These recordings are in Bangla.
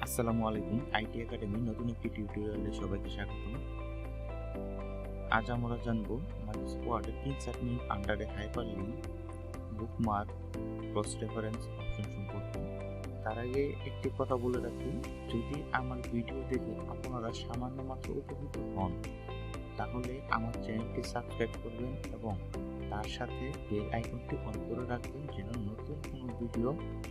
আসসালামু আলাইকুম। আইটি একাডেমি নতুন একটি টিউটোরিয়ালে সবাইকে স্বাগতম। আজ আমরা জানব মাইক্রোসফট ওয়ার্ডের ইনসার্ট মেনু আন্ডারে hyperlink, bookmark, cross reference option সম্পর্কে। তার আগে একটি কথা বলে রাখি, যদি আমার ভিডিও দেখে আপনারা সামান্য মাত্র উপকৃত হন তাহলে আমার চ্যানেলটি সাবস্ক্রাইব করবেন এবং তার সাথে বেল আইকনটি অন করে রাখবেন যেন নতুন কোনো ভিডিও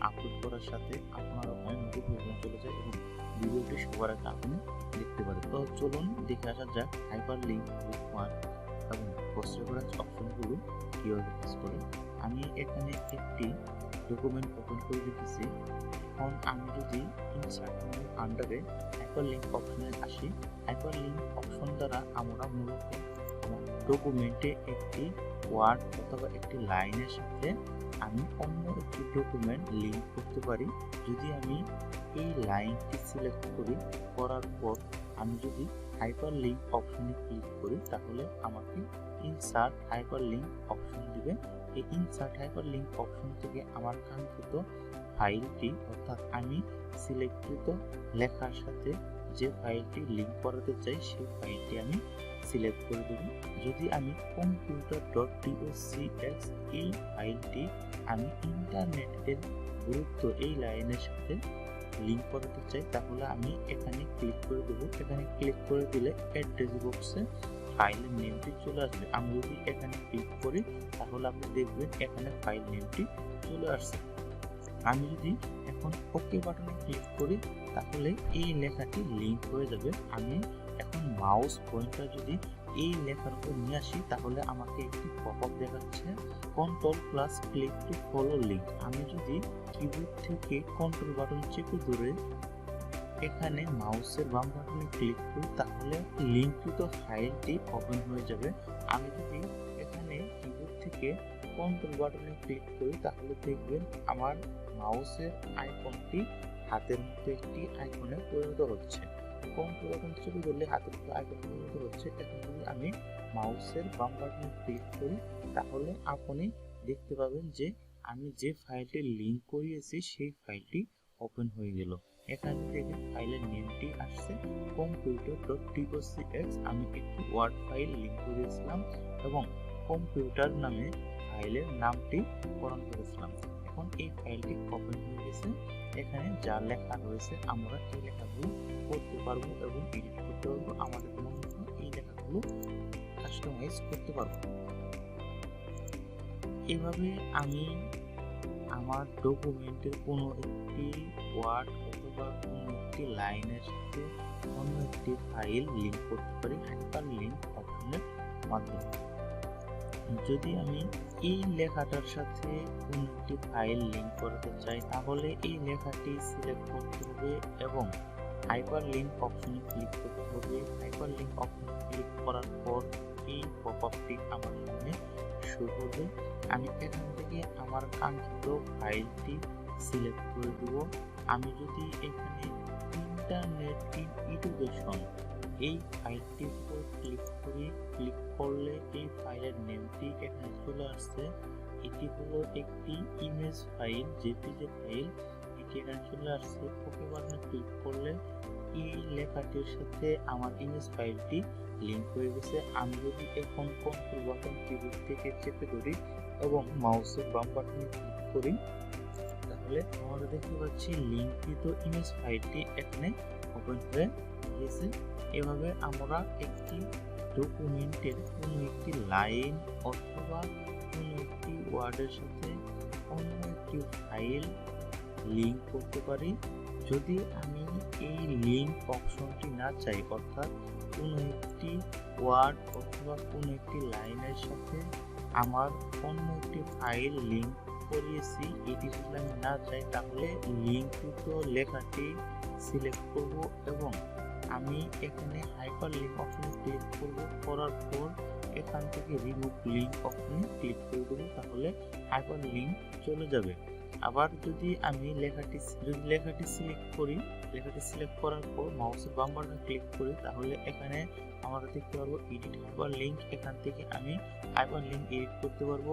আপলোড করার সাথে আপনার ওখানে নোটিফিকেশন চলে যায় এবং ভিডিওটি সবার আগে আপনি দেখতে পারেন। তো চলুন দেখে আসা যাক হাইপারলিংক, বুকমার্ক এবং ক্রস রেফারেন্স অপশনগুলো কীভাবে কাজ করে। আমি এখানে একটি ডকুমেন্ট ওপেন করে রেখেছি। এখন আমি যদি ইনসার্ট মেনু আন্ডারে হাইপারলিংক অপশনে আসি, হাইপারলিংক অপশন দ্বারা আমরা মূলত ডকুমেন্টে একটি ওয়ার্ড অথবা একটি লাইনের সাথে আমি অন্য একটি ডকুমেন্ট লিঙ্ক করতে পারি। যদি আমি এই লাইনটি সিলেক্ট করার পর আমি যদি হাইপারলিংক অপশনে ক্লিক করি তাহলে আমাকে ইনসার্ট হাইপারলিংক অপশন দিবে। এই ইনসার্ট হাইপারলিংক অপশন থেকে আমার কাঙ্ক্ষিত ফাইলটি অর্থাৎ আমি সিলেক্টকৃত লেখার সাথে যে ফাইলটি লিঙ্ক করাতে চাই সেই ফাইলটি আমি সিলেক্ট করে দেব। যদি আমি computer.docx এই ফাইলটি আমি ইন্টারনেটের গুরুত্ব এই লাইনের সাথে লিঙ্ক করাতে চাই তাহলে আমি এখানে ক্লিক করে দেব। এখানে ক্লিক করে দিলে অ্যাড্রেস বক্সে ফাইলের নেমটি চলে আসবে। আমি যদি এখানে ক্লিক করি তাহলে আপনি দেখবেন এখানে ফাইল নেমটি চলে আসছে। আমি যদি এখন ওকে বাটনে ক্লিক করি তাহলে এই লেখাটি লিঙ্ক হয়ে যাবে। আমি এখন মাউস পয়েন্টার যদি এই লেখার উপর নিয়ে আসি তাহলে আমাকে একটি পপআপ দেখাচ্ছে control+ click to follow link. আমি যদি কিবোর্ড থেকে কন্ট্রোল বাটন চেপে ধরে এখানে মাউসের বাম বাটনে ক্লিক করি তাহলে লিঙ্ককৃত ফাইলটি ওপেন হয়ে যাবে। আমি যদি এখানে কিবোর্ড থেকে কন্ট্রোল বাটনে ক্লিক করি তাহলে দেখবেন আমার মাউসের আইকনটি হাতের মতো একটি আইকনে পরিণত হচ্ছে। কন্ট্রোল বাটন চেপে ধরলে হাতের মতো আইকনে পরিণত হচ্ছে। এখন যদি আমি মাউসের বাম বাটনে ক্লিক করি তাহলে আপনি দেখতে পাবেন যে আমি যে ফাইলটি লিঙ্ক করিয়েছি সেই ফাইলটি ওপেন হয়ে গেল। এখানে দেখেন ফাইলের নেমটি আসছে computer.docx। আমি একটি ওয়ার্ড ফাইল লিঙ্ক করেছিলাম এবং কম্পিউটার নামে ফাইলের নামটি পূরণ করেছিলাম। এখন এই ফাইলটি ওপেন হয়ে গেছে। এখানে যা লেখা রয়েছে আমরা এই লেখাগুলো করতে পারবো এবং এডিট করতে পারবো। আমাদের মন মতো এই লেখাগুলো কাস্টমাইজ করতে পারবো। এভাবে আমি আমার ডকুমেন্টের কোনো একটি ওয়ার্ড অথবা কোনো একটি লাইনের সাথে অন্য একটি ফাইল লিঙ্ক করতে পারি হাইপারলিংক অপশনের মাধ্যমে। যদি আমি এই লেখাটার সাথে কোনো একটি ফাইল লিঙ্ক করতে চাই তাহলে এই লেখাটি সিলেক্ট করতে হবে এবং হাইপারলিংক অপশনে ক্লিক করতে হবে। হাইপারলিংক অপশনে ক্লিক করার পর এই পপআপটি আমার সামনে শো করবে। আমি এখান থেকে আমার কাঙ্ক্ষিত ফাইলটি সিলেক্ট করে দেব। আমি যদি এখানে ইন্টারনেট এডুকেশন এই ফাইলটির উপর ক্লিক করি, ক্লিক করলে এই ফাইলের নেমটি এখানে চলে আসছে। এটি হলো একটি ইমেজ ফাইল, জেপিজি ফাইল। এটি এখানে চলে আসছে। ওকে বাটনে ক্লিক করলে এই লেখাটির সাথে আমার ইমেজ ফাইলটি লিঙ্ক হয়ে গেছে। আমি যদি এখন কন্ট্রোল বাটন কিবোর্ড থেকে চেপে ধরি এবং মাউসের বাম বাটনে ক্লিক করি তাহলে আমরা দেখতে পাচ্ছি লিঙ্ককৃত ইমেজ ফাইলটি এখানে ওপেন হয়ে গেছে। এভাবে আমরা একটি ডকুমেন্টের কোনো একটি লাইন অথবা কোনো একটি ওয়ার্ডের সাথে অন্য একটি ফাইল লিঙ্ক করতে পারি। যদি আমি এই লিঙ্ক অপশনটি না চাই অর্থাৎ কোনো একটি ওয়ার্ড অথবা কোনো একটি লাইনের সাথে আমার অন্য একটি ফাইল লিঙ্ক করিয়েছি এটি যদি আমি না চাই তাহলে লিঙ্ককৃত লেখাটি সিলেক্ট করব এবং আমি এখানে হাইপারলিংক অপশনে ক্লিক করব। করার পর এখান থেকে রিমুভ লিঙ্ক অপশনে ক্লিক করে দেবো তাহলে হাইপারলিংক চলে যাবে। আবার যদি আমি লেখাটি সিলেক্ট করি, লেখাটি সিলেক্ট করার পর মাউসের বাম বাটনে ক্লিক করি তাহলে এখানে আমরা দেখতে পারবো এডিট হাইপারলিংক। এখান থেকে আমি হাইপারলিংক এডিট করতে পারবো।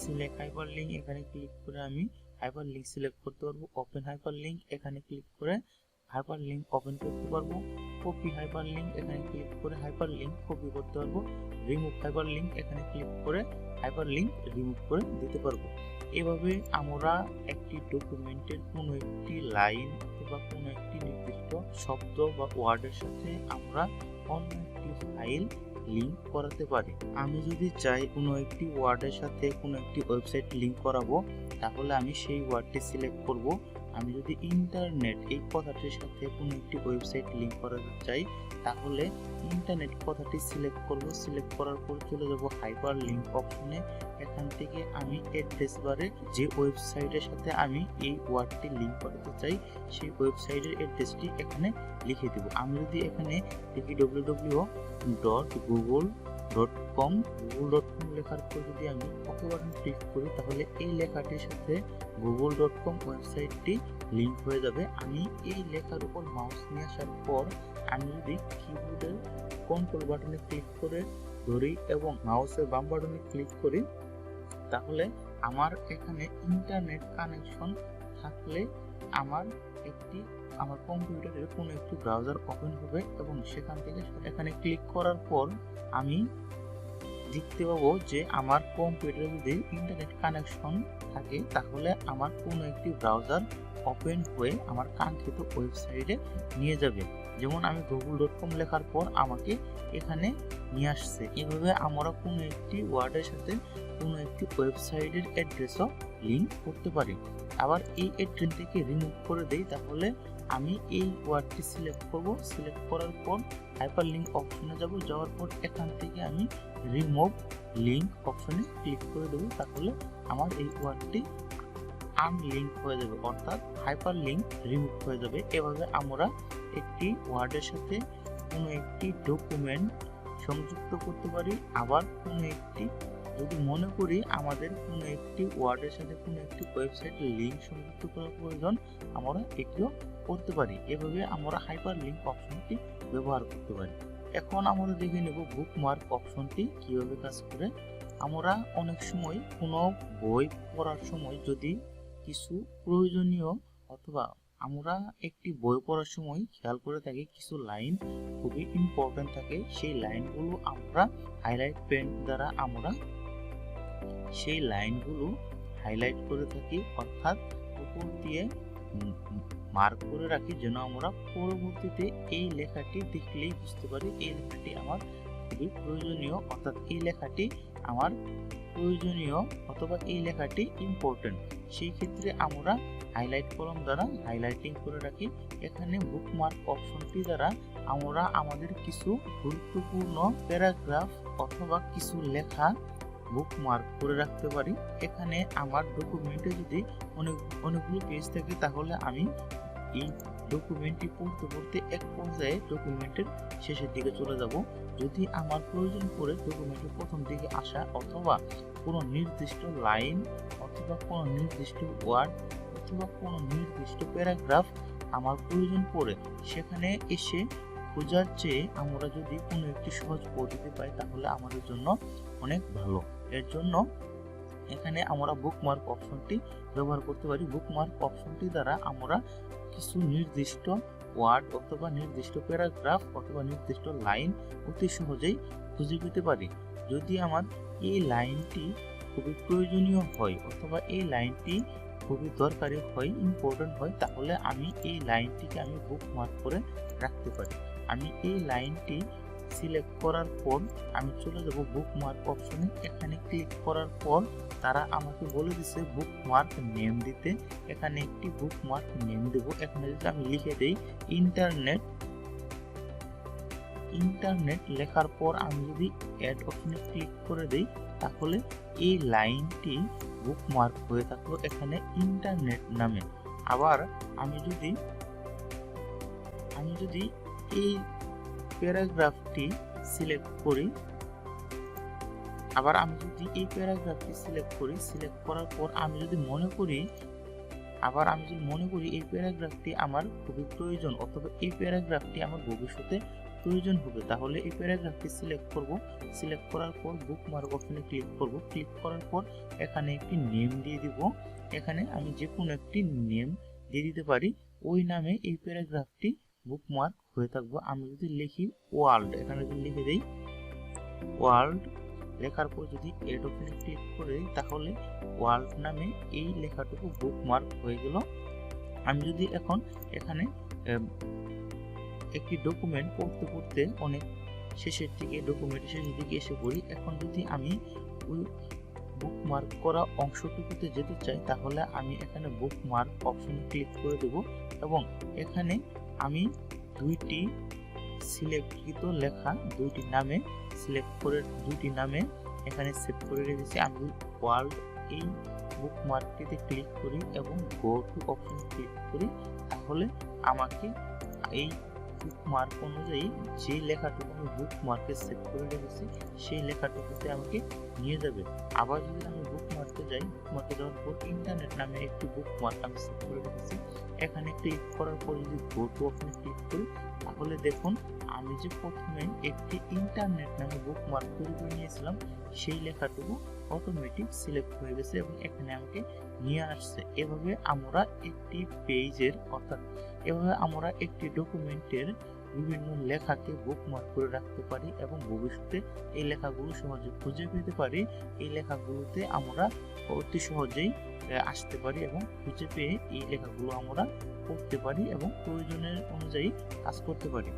সিলেক্ট হাইপারলিংক, এখানে ক্লিক করে আমি হাইপারলিংক সিলেক্ট করতে পারবো। ওপেন হাইপারলিংক, এখানে ক্লিক করে হাইপারলিংক ওপেন করতে পারবো, কপি হাইপারলিংক এখানে ক্লিক করে হাইপারলিংক কপি করতে পারবো, রিমুভ হাইপারলিংক এখানে ক্লিক করে হাইপারলিংক রিমুভ করে দিতে পারবো। এভাবে আমরা একটি ডকুমেন্টের কোনো একটি লাইন অথবা কোনো একটি নির্দিষ্ট শব্দ বা ওয়ার্ডের সাথে আমরা অন্য একটি ফাইল লিংক করাতে পারি। আমি যদি চাই কোনো একটি ওয়ার্ডের সাথে কোনো একটি ওয়েবসাইট লিংক করাবো, তাহলে আমি সেই ওয়ার্ডটি সিলেক্ট করব। আমি যদি ইন্টারনেট এই কথাটির সাথে কোনো একটি ওয়েবসাইট লিংক করাতে চাই, তাহলে ইন্টারনেট কথাটি সিলেক্ট করব। সিলেক্ট করার পর চলে যাব হাইপারলিংক অপশনে। এখান থেকে আমি অ্যাড্রেস বারে যে ওয়েবসাইটের সাথে আমি এই ওয়ার্ডটি লিংক করাতে চাই, সেই ওয়েবসাইটের অ্যাড্রেসটি এখানে লিখে দেব। আমি যদি এখানে লিখি www.google.com লেখার পর যদি আমি ওকে বাটন ক্লিক করি, তাহলে এই লেখাটির সাথে google.com ওয়েবসাইটটি লিংক হয়ে যাবে। আমি এই লেখার উপর মাউস নিয়ে আসার পর আমি যদি কিবোর্ডের কন্ট্রোল বাটনে ক্লিক করে ধরি এবং মাউসের বাম বাটনে ক্লিক করি, তাহলে আমার এখানে ইন্টারনেট কানেকশন থাকলে আমার কম্পিউটারের কোনো একটি ব্রাউজার ওপেন হবে এবং সেখান থেকে এখানে ক্লিক করার পর আমি দেখতে পাবো যে আমার কম্পিউটারে যদি ইন্টারনেট কানেকশন থাকে, তাহলে আমার কোনো একটি ব্রাউজার ওপেন হয়ে আমার কাঙ্ক্ষিত ওয়েবসাইটে নিয়ে যাবে। যেমন আমি google.com লেখার পর আমাকে এখানে নিয়ে আসছে। এভাবে আমরা কোনো একটি ওয়ার্ডের সাথে কোনো একটি ওয়েবসাইটের অ্যাড্রেসও লিংক করতে পারি। আবার এই অ্যাড্রেস থেকে রিমুভ করে দেই, তাহলে আমি এই ওয়ার্ডটি সিলেক্ট করব। সিলেক্ট করার পর হাইপারলিংক অপশনে যাব। যাওয়ার পর এখান থেকে আমি রিমুভ লিংক অপশনে ক্লিক করে দেব। তাহলে আমার এই ওয়ার্ডটি আনলিংক হয়ে যাবে, অর্থাৎ হাইপারলিংক রিমুভ হয়ে যাবে। এভাবে আমরা একটি ওয়ার্ডের সাথে কোনো একটি ডকুমেন্ট সংযুক্ত করতে পারি। আবার কোনো একটি যদি মনে করি আমাদের কোনো একটি ওয়ার্ডের সাথে কোনো একটি ওয়েবসাইটের লিংক সংযুক্ত করার প্রয়োজন, আমরা এটিও করতে পারি। এভাবে আমরা হাইপারলিংক অপশনটি ব্যবহার করতে পারি। এখন আমরা দেখে নেব বুকমার্ক অপশনটি কিভাবে কাজ করে। আমরা অনেক সময় কোনো বই পড়ার সময় যদি কিছু প্রয়োজনীয় অথবা আমরা একটি বই পড়ার সময় খেয়াল করে থাকি কিছু লাইন খুবই ইম্পর্টেন্ট থাকে, সেই লাইনগুলো আমরা হাইলাইট পেন দ্বারা আমরা সেই লাইনগুলো হাইলাইট করে থাকি, অর্থাৎ উপর দিয়ে মার্ক করে রাখি, যেন আমরা পরবর্তীতে এই লেখাটি দেখলেই বুঝতে পারি এই লেখাটি আমার খুবই প্রয়োজনীয়, অর্থাৎ এই লেখাটি আমার প্রয়োজনীয় অথবা এই লেখাটি ইম্পর্টেন্ট। সেই ক্ষেত্রে আমরা হাইলাইট কলম দ্বারা হাইলাইটিং করে রাখি। এখানে বুকমার্ক অপশনটি দ্বারা আমরা আমাদের কিছু গুরুত্বপূর্ণ প্যারাগ্রাফ অথবা কিছু লেখা বুকমার্ক করে রাখতে পারি। এখানে আমার ডকুমেন্টে যদি অনেকগুলো পেজ থাকে, তাহলে আমি এই ডকুমেন্টটি পড়তে পড়তে এক পর্যায়ে ডকুমেন্টের শেষের দিকে চলে যাব। যদি আমার প্রয়োজন পড়ে ডকুমেন্টের প্রথম দিকে আসা অথবা কোনো নির্দিষ্ট লাইন অথবা কোনো নির্দিষ্ট ওয়ার্ড অথবা কোনো নির্দিষ্ট প্যারাগ্রাফ আমার প্রয়োজন পড়ে, সেখানে এসে খোঁজার চেয়ে আমরা যদি কোনো একটি সহজ পদ্ধতি পাই, তাহলে আমাদের জন্য অনেক ভালো। এর জন্য এখানে আমরা বুকমার্ক অপশনটি ব্যবহার করতে পারি। বুকমার্ক অপশনটি দ্বারা আমরা কিছু নির্দিষ্ট ওয়ার্ড অথবা নির্দিষ্ট প্যারাগ্রাফ অথবা নির্দিষ্ট লাইন অতি সহজেই খুঁজে পেতে পারি। যদি আমার এই লাইনটি খুবই প্রয়োজনীয় হয় অথবা এই লাইনটি খুবই দরকারি হয়, ইম্পর্টেন্ট হয়, তাহলে আমি এই লাইনটিকে আমি বুকমার্ক করে রাখতে পারি। আমি এই লাইনটি সিলেক্ট করার পর আমি চলে যাব বুকমার্ক অপশনে। এখানে ক্লিক করার পর তারা আমাকে বলে দিচ্ছে বুকমার্ক নেম দিতে। এখানে একটি বুকমার্ক নেম দেব। এখানে যদি আমি লিখে দেই ইন্টারনেট লেখার পর আমি যদি অ্যাড অপশনে ক্লিক করে দেই, তাহলে এই লাইনটি বুকমার্ক হয়ে থাকলো এখানে ইন্টারনেট নামে। আবার আমি যদি এই প্যারাগ্রাফটি সিলেক্ট করি, সিলেক্ট করার পর আমি যদি মনে করি এই প্যারাগ্রাফটি আমার খুবই প্রয়োজন অথবা এই প্যারাগ্রাফটি আমার ভবিষ্যতে প্রয়োজন হবে, তাহলে এই প্যারাগ্রাফটি সিলেক্ট করব। সিলেক্ট করার পর বুকমার্ক অপশনে ক্লিক করব। ক্লিক করার পর এখানে একটি নেম দিয়ে দিব। এখানে আমি যে কোনো একটি নেম দিয়ে দিতে পারি, ওই নামে এই প্যারাগ্রাফটি বুকমার্ক হয়ে থাকবে। আমি যদি লিখি ওয়ার্ল্ড, এখানে যদি লিখে দেই ওয়ার্ল্ড, লেখার পর যদি এড অপশনে ক্লিক করে তাহলে ওয়ার্ল্ড নামে এই লেখাটুকু বুকমার্ক হয়ে গেল। আমি যদি এখন এখানে একটি ডকুমেন্ট পড়তে পড়তে অনেক শেষের দিকে ডকুমেন্টের শেষের দিকে এসে পড়ি, এখন যদি আমি ওই বুকমার্ক করা অংশটুকুতে যেতে চাই তাহলে আমি এখানে বুকমার্ক অপশনে ক্লিক করে দেব এবং এখানে আমি দুইটি সিলেক্টকৃত লেখা দুইটি নামে সিলেক্ট করে দুইটি নামে এখানে সেভ করে রেখেছি। আমি ওয়ার্ল্ড এই বুকমার্কটিতে ক্লিক করি এবং গো টু অপশন ক্লিক করি, তাহলে আমাকে এই বুকমার্ক অনুযায়ী যে লেখাটুকু আমি বুকমার্কে সেভ করে রেখেছি সেই লেখাটুকুতে আমাকে নিয়ে যাবে। আবার যদি আমি বুকমার্কে যাই, বুকমার্কে যাওয়ার পর ইন্টারনেট নামে একটি বুকমার্ক আমি সেভ করে রেখেছি, এখানে ক্লিক করার পর যদি গো টু অপশনে ক্লিক করি তাহলে দেখুন আমি যে প্রথমে একটি ইন্টারনেট নামে বুকমার্ক তৈরি করে নিয়েছিলাম সেই লেখাটুকু অটোমেটিক সিলেক্ট হয়ে গেছে এবং এখানে আমাকে নিয়ে আসছে। এভাবে আমরা একটি পেজের অর্থাৎ এভাবে আমরা একটি ডকুমেন্টের বিভিন্ন লেখাকে বুকমার্ক করে রাখতে পারি এবং ভবিষ্যতে এই লেখাগুলো সহজে খুঁজে পেতে পারি। এই লেখাগুলোতে আমরা অতি সহজেই আসতে পারি এবং খুঁজে পেয়ে এই লেখাগুলো আমরা পড়তে পারি এবং প্রয়োজনের অনুযায়ী কাজ করতে পারি।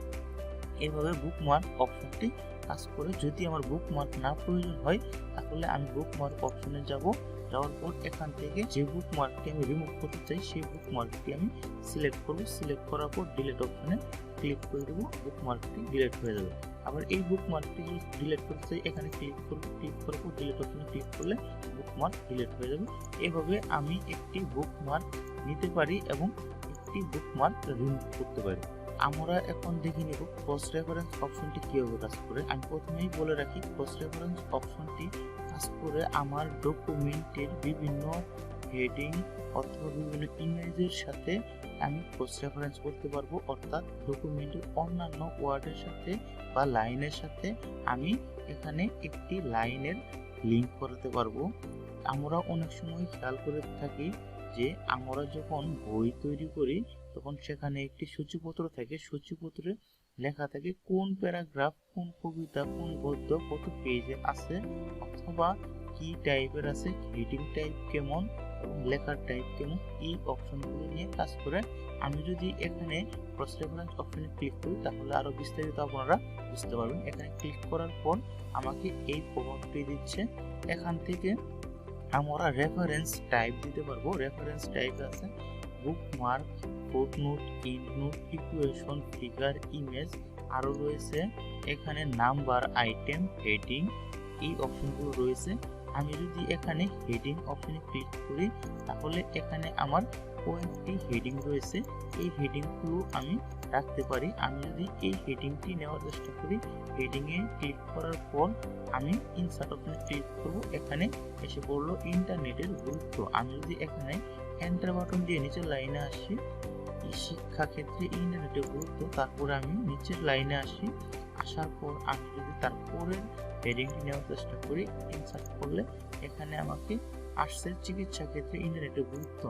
এইভাবে বুকমার্ক অপশনটি কাজ করে। যদি আমার বুকমার্ক না প্রয়োজন হয় তাহলে আমি বুকমার্ক অপশনে যাওয়ার পর এখান থেকে যে বুকমার্কটি আমি রিমুভ করতে চাই সেই বুকমার্কটি আমি সিলেক্ট করব। সিলেক্ট করার পর ডিলিট অপশনে ক্লিক করে দেবো, বুকমার্কটি ডিলিট হয়ে যাবে। আবার এই বুকমার্কটি যদি ডিলিট করতে চাই এখানে ক্লিক করব, ক্লিক করার পর ডিলিট অপশনে ক্লিক করলে বুকমার্ক ডিলিট হয়ে যাবে। এভাবে আমি একটি বুকমার্ক নিতে পারি এবং একটি বুকমার্ক রিমুভ করতে পারি। আমরা এখন দেখে নেব ক্রস রেফারেন্স অপশনটি কিভাবে কাজ করে। আমি প্রথমেই বলে রাখি ক্রস রেফারেন্স অপশনটি কাজ করে আমার ডকুমেন্টের বিভিন্ন হেডিং অথবা বিভিন্ন ইমেজের সাথে আমি ক্রস রেফারেন্স করতে পারবো, অর্থাৎ ডকুমেন্টের অন্যান্য ওয়ার্ডের সাথে বা লাইনের সাথে আমি এখানে একটি লাইনের লিঙ্ক করাতে পারবো। আমরা অনেক সময় খেয়াল করে থাকি যে আমরা যখন বই তৈরি করি তখন সেখানে একটি সূচিপত্র থাকে, সূচিপত্রে লেখা থাকে কোন প্যারাগ্রাফ, কোন কবিতা, কোন গদ্য কত পেজে আছে অথবা কি টাইপের আছে, হেডিং টাইপ কেমন এবং লেখার টাইপ কেমন, এই অপশনগুলো নিয়ে কাজ করে। আমি যদি এখানে ক্রস রেফারেন্স অপশনে ক্লিক করি তাহলে আরো বিস্তারিত আপনারা বুঝতে পারবেন। এখানে ক্লিক করার পর আমাকে এই পপআপটি দিচ্ছে, এখান থেকে আমরা রেফারেন্স টাইপ দিতে পারবো। রেফারেন্স টাইপ আছে bookmark, footnote, endnote, equation, figure, image, আরো রয়েছে এখানে নাম্বার, আইটেম, হেডিং, এই অপশনগুলো রয়েছে। আমি যদি এখানে হেডিং অপশনে ক্লিক করি তাহলে এখানে আমার কয়েকটি হেডিং রয়েছে, এই হেডিংগুলো আমি রাখতে পারি। আমি যদি এই হেডিংটি নেওয়ার চেষ্টা করি, হেডিংয়ে ক্লিক করার পর আমি ইনসার্ট অপশনে ক্লিক করব, এখানে এসে পড়লো ইন্টারনেটের গুরুত্ব। আমি যদি এখানে এন্টার বাটন দিয়ে নিচের লাইনে আসি, শিক্ষা ক্ষেত্রে ইন্টারনেটের গুরুত্ব, তারপরে আমি নিচের লাইনে আসি, আসার পর আমি যদি তারপরের হেডিংটি নেওয়ার চেষ্টা করি, ইনসার্ট করলে এখানে আমাকে আসছে চিকিৎসা ক্ষেত্রে ইন্টারনেটের গুরুত্ব।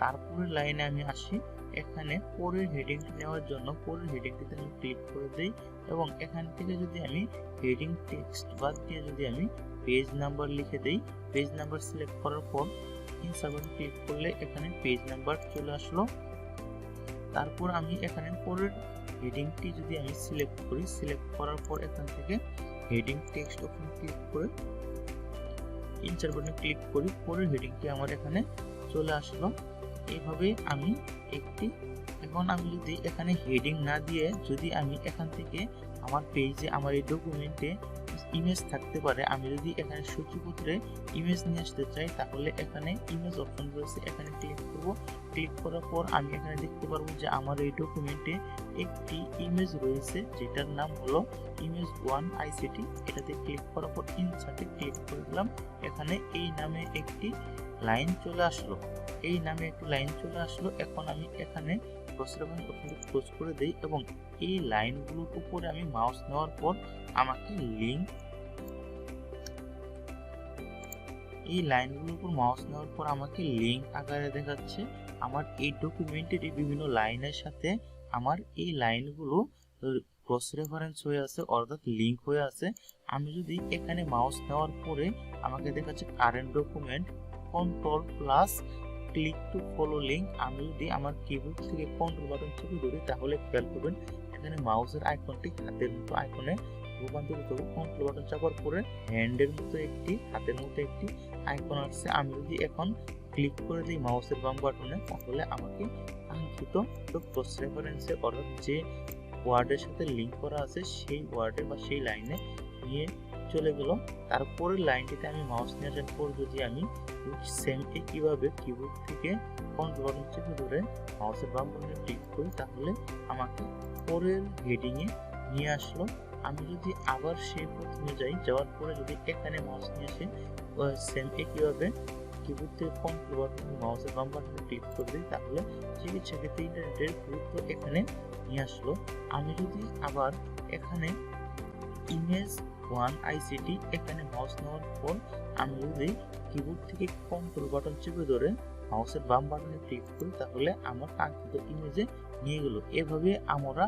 তারপরের লাইনে আমি আসি, এখানে পরের হেডিংটি নেওয়ার জন্য পরের হেডিংটিতে আমি ক্লিক করে দেই এবং এখান থেকে যদি আমি হেডিং টেক্সট বাদ দিয়ে যদি আমি পেজ নাম্বার লিখে দেই, পেজ নাম্বার সিলেক্ট করার পর ইনসার্ট বাটন ক্লিক করলে এখানে পেজ নাম্বার চলে আসলো। তারপর আমি এখানে পরের হেডিংটি যদি আমি সিলেক্ট করি, সিলেক্ট করার পর এখান থেকে হেডিং টেক্সট অপশন ক্লিক করে ইনসার্ট বাটনে ক্লিক করি, পরের হেডিংটি আমার এখানে চলে আসলো। এইভাবে আমি এখন আমি যদি এখানে হেডিং না দিয়ে যদি আমি এখান থেকে আমার পেজে আমার এই ডকুমেন্টে ইমেজ থাকতে পারে, আমি যদি এখানে সূচিপত্রে ইমেজ নিয়ে আসতে চাই তাহলে এখানে ইমেজ অপশন রয়েছে, এখানে ক্লিক করব। ক্লিক করার পর আমি এখানে দেখতে পারবো যে আমার এই ডকুমেন্টে একটি ইমেজ রয়েছে যেটার নাম হলো ইমেজ 1 আইসিটি। এটাতে ক্লিক করার পর ইনসার্টে ক্লিক করে দিলাম, এখানে এই নামে একটি লাইন চলে আসলো, এই নামে একটি লাইন চলে আসলো। এখন আমি এখানে ক্রস রেফারেন্স অপশনটি ক্লোজ করে দেই এবং এই লাইনগুলোর উপরে আমি মাউস নেওয়ার পর আমাকে লিংক, এই লাইনগুলোর উপর মাউস নেওয়ার পর আমাকে লিংক আকারে দেখাচ্ছে আমার এই ডকুমেন্টের বিভিন্ন লাইনের সাথে আমার এই লাইনগুলো ক্রস রেফারেন্স হয়ে আছে, অর্থাৎ লিঙ্ক হয়ে আছে। আমি যদি এখানে মাউস নেওয়ার পরে আমাকে দেখাচ্ছে current document, control plus click to follow link. আমি যদি আমার কিবোর্ড থেকে কন্ট্রোল বাটন চেপে ধরি তাহলে খেয়াল করবেন এখানে মাউসের আইকনটি হাতের মতো আইকনে রূপান্তরিত হবে। কন্ট্রোল বাটন চাপার পরে হ্যান্ডের মতো একটি, হাতের মতো একটি আইকন আসছে। আমি যদি এখন ক্লিক করে দিই মাউসের বাম বাটনে তাহলে আমাকে কাঙ্ক্ষিত ক্রস রেফারেন্সে, অর্থাৎ যে ওয়ার্ডের সাথে লিঙ্ক করা আছে সেই ওয়ার্ডে বা সেই লাইনে নিয়ে চলে গেল। তারপরের লাইনটিতে আমি মাউস নিয়ে আসার পর যদি আমি সেম একইভাবে কিবোর্ড থেকে কন্ট্রোল বাটন চেপে ধরে মাউসের বাম বাটনে ক্লিক করি তাহলে আমাকে পরের হেডিং এ নিয়ে আসলো। আমি যদি আবার সেই প্রথমে যাই, যাওয়ার পরে যদি এখানে মাউস নিয়ে আসে সেম একইভাবে কিবোর্ড থেকে কন্ট্রোল বাটন মাউসের বাম বাটনে ক্লিক করে দিই তাহলে চিকিৎসা ক্ষেত্রে ইন্টারনেটের গুরুত্ব এখানে নিয়ে আসলো। আমি যদি আবার এখানে ইমেজ 1 আইসিটি এখানে মাউস নেওয়ার পর আমি যদি কিবোর্ড থেকে কন্ট্রোল বাটন চেপে ধরে মাউসের বাম বাটনে ক্লিক করি তাহলে আমার কাঙ্ক্ষিত ইমেজে নিয়ে গেল। এভাবে আমরা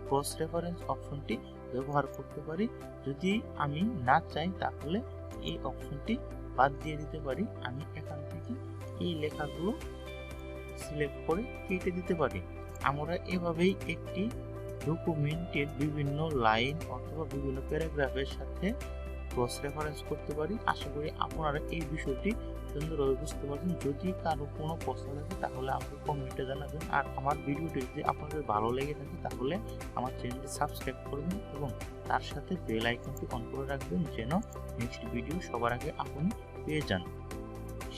ক্রস রেফারেন্স অপশনটি ব্যবহার করতে পারি। যদি আমি না চাই তাহলে এই অপশনটি বাদ দিয়ে দিতে পারি। আমি এখান থেকে এই লেখাগুলো সিলেক্ট করে কেটে দিতে পারি। আমরা এভাবেই একটি ডকুমেন্টের বিভিন্ন লাইন অথবা বিভিন্ন প্যারাগ্রাফের সাথে ক্রস রেফারেন্স করতে পারি। আশা করি আপনারা এই বিষয়টি সুন্দরভাবে বুঝতে পারছেন। যদি কারো কোনো প্রশ্ন থাকে তাহলে আমাকে কমেন্টে জানাবেন। আর আমার ভিডিওটি যদি আপনাদের ভালো লেগে থাকে তাহলে আমার চ্যানেলটি সাবস্ক্রাইব করবেন এবং তার সাথে বেল আইকনটি অন করে রাখবেন যেন নেক্সট ভিডিও সবার আগে আপনি পেয়ে যান।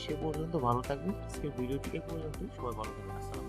সে পর্যন্ত ভালো থাকবেন। আজকের ভিডিওটি এ পর্যন্ত, সবাই ভালো থাকবেন। আসসালামু আলাইকুম।